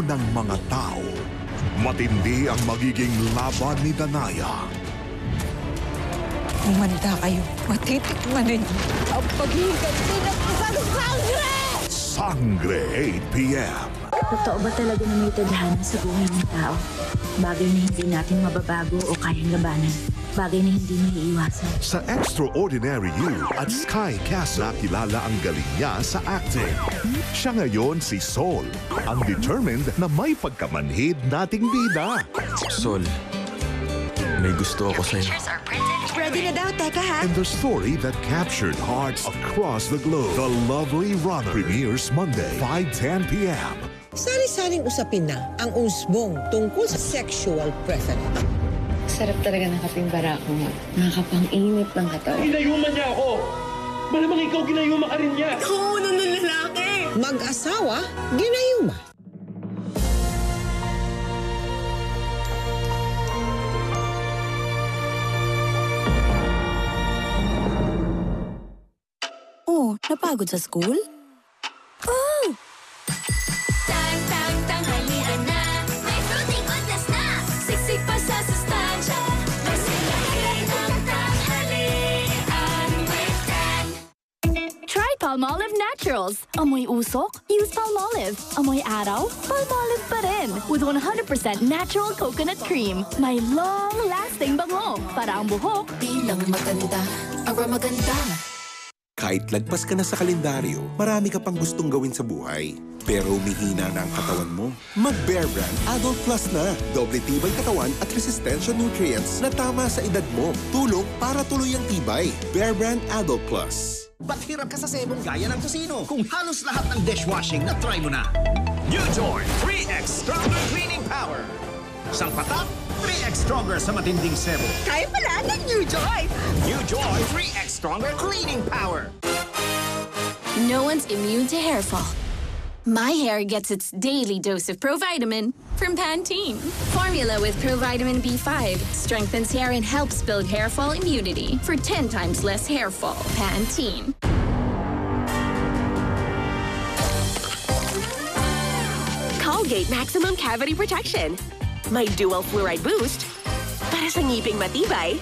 ng mga tao. Matindi ang magiging laban ni Danaya. Umanda kayo. Matitikman ninyo ang paghihiganti ng isang sangre! Sangre, 8 p.m. Totoo ba talaga na may tadhana sa buhay ng tao? Bagay na hindi natin mababago o kayang labanan. Bagay na hindi maiiwasan. Sa Extraordinary You at Sky Castle, nakilala ang galing niya sa acting. Siya ngayon si Sol, ang determined na may pagkamanhid nating bida. Sol, may gusto ako sa'yo. Ready na daw, teka ha? And the story that captured hearts across the globe. The Lovely Runner premieres Monday, 5:10 p.m. Sari-saring usapin na ang usbong tungkol sa sexual preference. Sarap talaga ng kaping barako mo. Nakakapang-init ng katawan. Ginayuma niya ako! Malamang ikaw ginayuma ka rin niya! Oo, ng lalaki! Mag-asawa, ginayuma. Oh, napagod sa school? Oh! Tanghalian na, may fruiting goodness na. Siksik pa sa sustansya, masilayan ang tanghalian with Dan. Try Palmolive Naturals. Amoy usok? Use Palmolive. Amoy araw? Palmolive pa rin. With 100% natural coconut cream. May long-lasting bango. Para ang buhok. Bilang maganda, aroma maganda. Kahit lagpas ka na sa kalendaryo, marami ka pang gustong gawin sa buhay. Pero umihina na ang katawan mo. Mag-Bear Brand Adult Plus na. Doble tibay katawan at resistensya nutrients na tama sa edad mo. Tulong para tuloy ang tibay. Bear Brand Adult Plus. Ba't hirap ka sa sebong gaya ng tusino? Kung halos lahat ng dishwashing na try mo na. New Joy 3X Stronger Cleaning Power. Sang patak, 3X Stronger sa matinding sebo. Kaya pala ng New Joy! New Joy 3X Stronger Cleaning Power. No one's immune to hair fall. My hair gets its daily dose of Provitamin from Pantene. Formula with Provitamin B5 strengthens hair and helps build hair fall immunity for 10 times less hair fall. Pantene. Colgate Maximum Cavity Protection. May dual fluoride boost para sa ngiping matibay,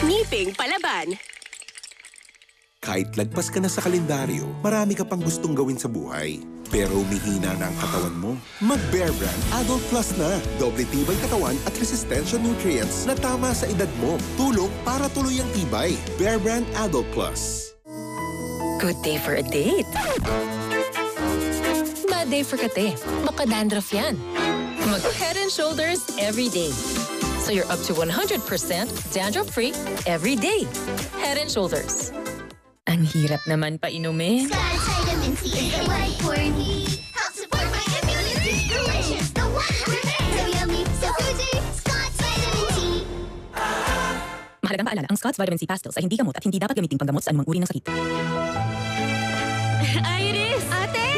ngiping palaban. Kahit lagpas ka na sa kalendaryo, marami ka pang gustong gawin sa buhay. Pero umihina na ang katawan mo. Mag-Bear Brand Adult Plus na. Doble tibay katawan at resistensya nutrients na tama sa edad mo. Tulong para tuloy ang tibay. Bear Brand Adult Plus. Good day for a date. Bad day for kate. Baka dandruff yan. Mag-Head and Shoulders every day. So you're up to 100% dandruff-free every day. Head and Shoulders. Ang hirap naman pa inumin. Sky Vitamin C is the right for me. Help support my immunity. Delicious, the one for me. So yummy, so fruity. Sky Vitamin C. Mahalagang paalala, ang Scott's Vitamin C Pastilles ay hindi gamot at hindi dapat gamitin panggamot sa anumang uri ng sakit. Iris! Ate!